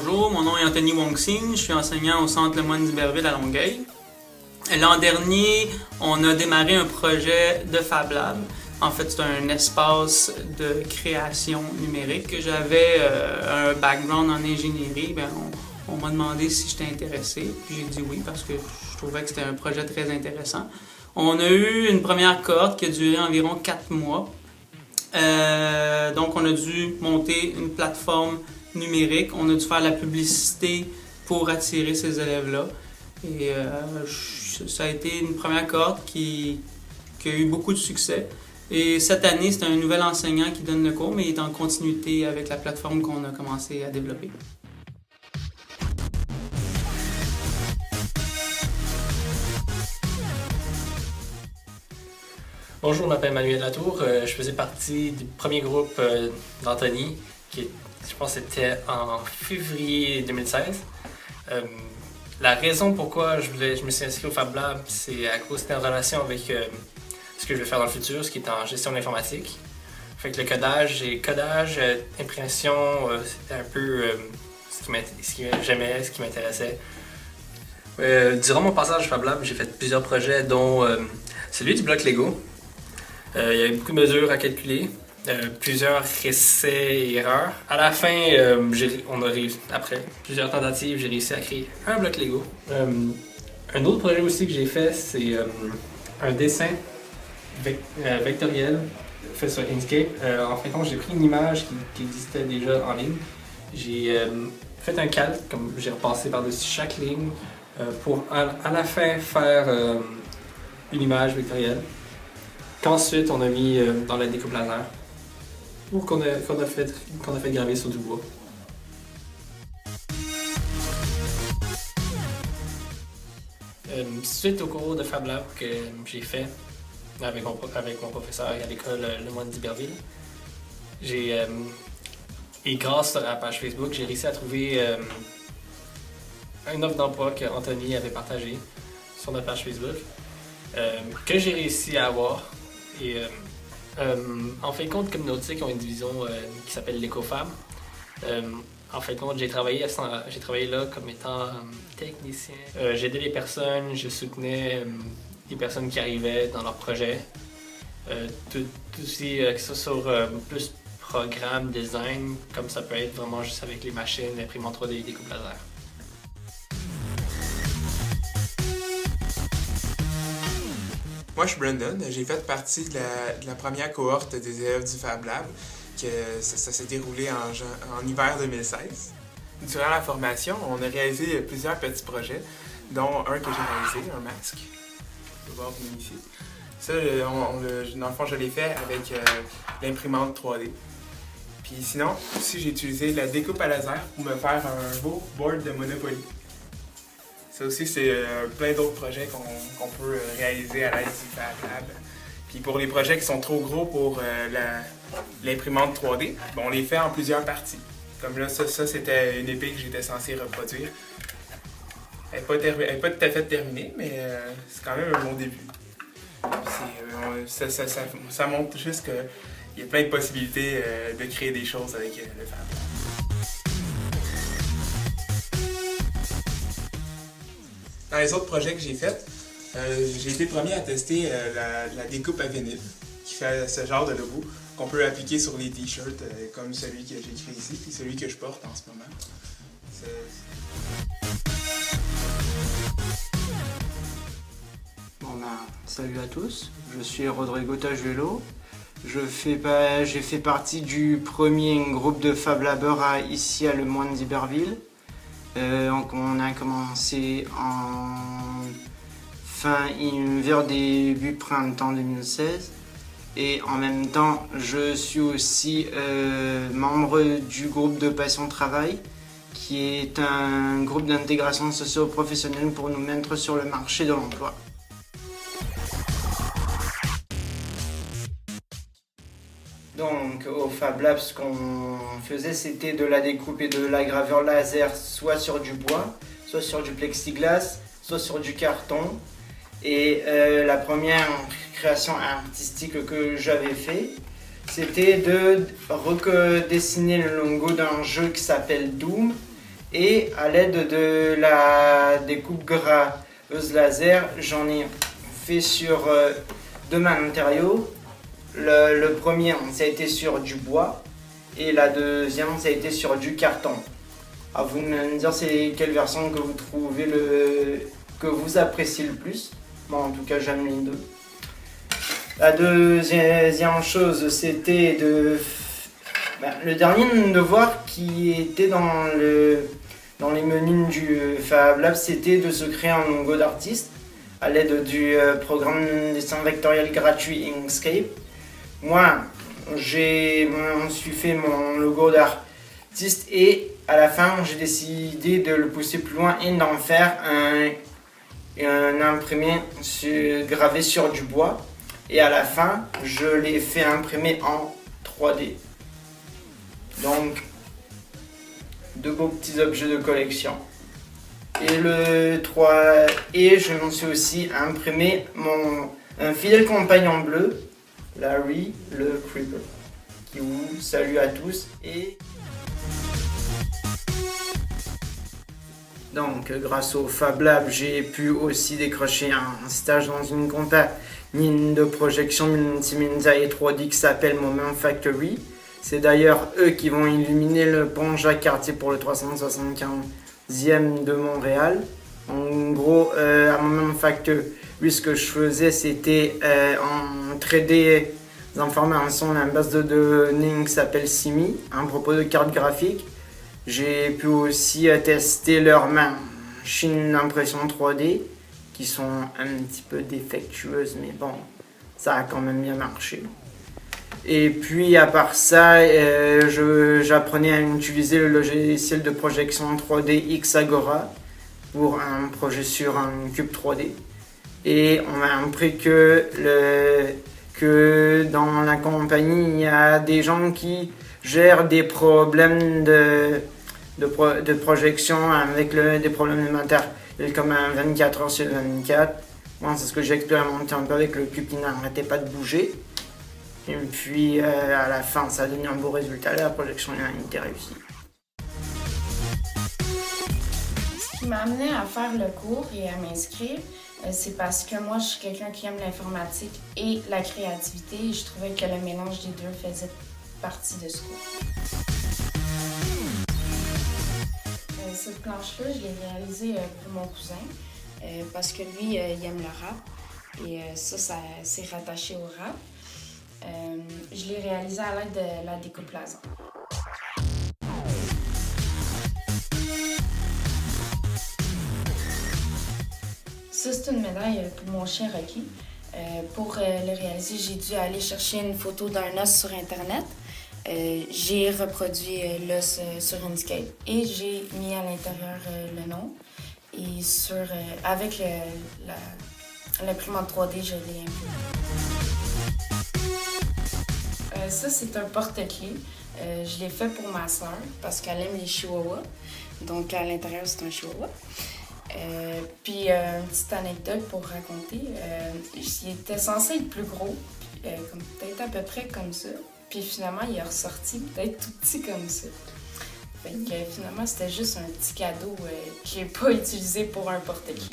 Bonjour, mon nom est Anthony Wong-Sin, je suis enseignant au Centre Le Moine d'Iberville à Longueuil. L'an dernier, on a démarré un projet de Fab Lab. En fait, c'est un espace de création numérique. J'avais un background en ingénierie. On m'a demandé si j'étais intéressé. Puis j'ai dit oui parce que je trouvais que c'était un projet très intéressant. On a eu une première cohorte qui a duré environ 4 mois. Donc, on a dû monter une plateforme numérique. On a dû faire la publicité pour attirer ces élèves-là. Et ça a été une première cohorte qui a eu beaucoup de succès. Et cette année, c'est un nouvel enseignant qui donne le cours, mais il est en continuité avec la plateforme qu'on a commencé à développer. Bonjour, je m'appelle Manuel Latour. Je faisais partie du premier groupe d'Anthony, qui je pense c'était en février 2016. La raison pourquoi je me suis inscrit au Fab Lab, c'est à cause c'était en relation avec ce que je vais faire dans le futur, ce qui est en gestion de l'informatique. Fait que le codage, impression, c'était un peu ce que j'aimais, ce qui m'intéressait. Durant mon passage au Fab Lab, j'ai fait plusieurs projets, dont celui du bloc Lego. Il y avait beaucoup de mesures à calculer, plusieurs essais et erreurs. À la fin, après plusieurs tentatives, j'ai réussi à créer un bloc Lego. Un autre projet aussi que j'ai fait, c'est un dessin vectoriel fait sur Inkscape. En fin de compte, j'ai pris une image qui existait déjà en ligne. J'ai fait un calque, comme j'ai repassé par-dessus chaque ligne pour à la fin faire une image vectorielle. Qu'ensuite on a mis dans la découpe laser ou qu'on a fait graver sur du bois. Suite au cours de Fab Lab que j'ai fait avec mon professeur à l'école Le Moine d'Iberville, et grâce à la page Facebook, j'ai réussi à trouver une offre d'emploi qu'Anthony avait partagée sur notre page Facebook, que j'ai réussi à avoir. Et en fin de compte, comme Nautique ont une division qui s'appelle l'EcoFab. En fin de compte, j'ai travaillé là comme étant technicien. J'aidais les personnes, je soutenais les personnes qui arrivaient dans leur projet. Tout aussi que ça sur plus programme, design, comme ça peut être vraiment juste avec les machines, l'imprimantes 3D et des coupes laser. Moi, je suis Brandon. J'ai fait partie de la première cohorte des élèves du Fab Lab. Ça s'est déroulé en hiver 2016. Durant la formation, on a réalisé plusieurs petits projets, dont un que j'ai réalisé, un masque. Je peux voir venir ici. Ça, dans le fond, je l'ai fait avec l'imprimante 3D. Puis sinon, aussi, j'ai utilisé la découpe à laser pour me faire un beau board de Monopoly. Ça aussi, c'est plein d'autres projets qu'on peut réaliser à l'aide du Fab Lab. Puis pour les projets qui sont trop gros pour l'imprimante 3D, on les fait en plusieurs parties. Comme là, ça c'était une épée que j'étais censé reproduire. Elle n'est pas tout à fait terminée, mais c'est quand même un bon début. Ça montre juste qu'il y a plein de possibilités de créer des choses avec le Fab Lab. Dans les autres projets que j'ai faits, j'ai été premier à tester la découpe à vinyle, qui fait ce genre de logo qu'on peut appliquer sur les t-shirts, comme celui que j'ai créé ici, et celui que je porte en ce moment. Salut à tous, je suis Rodrigo Tajuelo. J'ai fait partie du premier groupe de Fab Labeurs ici à Le Moine d'Iberville. On a commencé vers début printemps 2016 et en même temps je suis aussi membre du groupe de Passion Travail qui est un groupe d'intégration socio-professionnelle pour nous mettre sur le marché de l'emploi. Donc au Fab Lab, ce qu'on faisait, c'était de la découpe et de la gravure laser, soit sur du bois, soit sur du plexiglas, soit sur du carton. Et la première création artistique que j'avais fait, c'était de redessiner le logo d'un jeu qui s'appelle Doom Et à l'aide de la découpe graveuse laser, j'en ai fait sur 2 matériaux. Le premier, ça a été sur du bois et la deuxième, ça a été sur du carton. À vous de me dire c'est quelle version que vous trouvez que vous appréciez le plus. Moi en tout cas j'aime les deux. La deuxième chose c'était le dernier devoir qui était dans les menus du Fab Lab, c'était de se créer un logo d'artiste à l'aide du programme de dessin vectoriel gratuit Inkscape. Moi, j'ai fait mon logo d'artiste et à la fin, j'ai décidé de le pousser plus loin et d'en faire un imprimé gravé sur du bois. Et à la fin, je l'ai fait imprimer en 3D. Donc, 2 beaux petits objets de collection. Et je m'en suis aussi imprimé un fidèle compagnon bleu, Larry le Creeper, qui vous salue à tous. Et donc, grâce au Fab Lab, j'ai pu aussi décrocher un stage dans une compagnie de projection multimédia et 3D qui s'appelle Moment Factory. C'est d'ailleurs eux qui vont illuminer le pont Jacques-Cartier pour le 375e de Montréal. En gros, à Moment Factory, ce que je faisais, c'était en 3D informations à la base de données qui s'appelle Simi, à propos de cartes graphiques. J'ai pu aussi tester leurs machines d'impression 3D qui sont un petit peu défectueuses, mais bon, ça a quand même bien marché. Et puis à part ça, j'apprenais à utiliser le logiciel de projection 3D Xagora pour un projet sur un cube 3D. Et on m'a appris que dans la compagnie, il y a des gens qui gèrent des problèmes de projection avec des problèmes de matériel comme un 24 heures sur 24. Moi, c'est ce que j'ai expérimenté un peu avec le cube qui n'arrêtait pas de bouger. Et puis à la fin, ça a donné un beau résultat. La projection a été réussie. Ce qui m'a amené à faire le cours et à m'inscrire, c'est parce que moi, je suis quelqu'un qui aime l'informatique et la créativité. Et je trouvais que le mélange des deux faisait partie de ce cours. Cette planche-là, je l'ai réalisée pour mon cousin parce que lui, il aime le rap et ça c'est rattaché au rap. Je l'ai réalisée à l'aide de la découpe laser. Ça, c'est une médaille pour mon chien Rocky. Pour le réaliser, j'ai dû aller chercher une photo d'un os sur Internet. J'ai reproduit l'os sur Inkscape et j'ai mis à l'intérieur le nom. Et avec l'imprimante 3D, je l'ai imprimé. Ça, c'est un porte-clés. Je l'ai fait pour ma soeur parce qu'elle aime les chihuahuas. Donc, à l'intérieur, c'est un chihuahua. Puis, une petite anecdote pour raconter. Il était censé être plus gros, peut-être à peu près comme ça. Puis finalement, il est ressorti peut-être tout petit comme ça. Fait que finalement, c'était juste un petit cadeau que j'ai pas utilisé pour un porte-clés.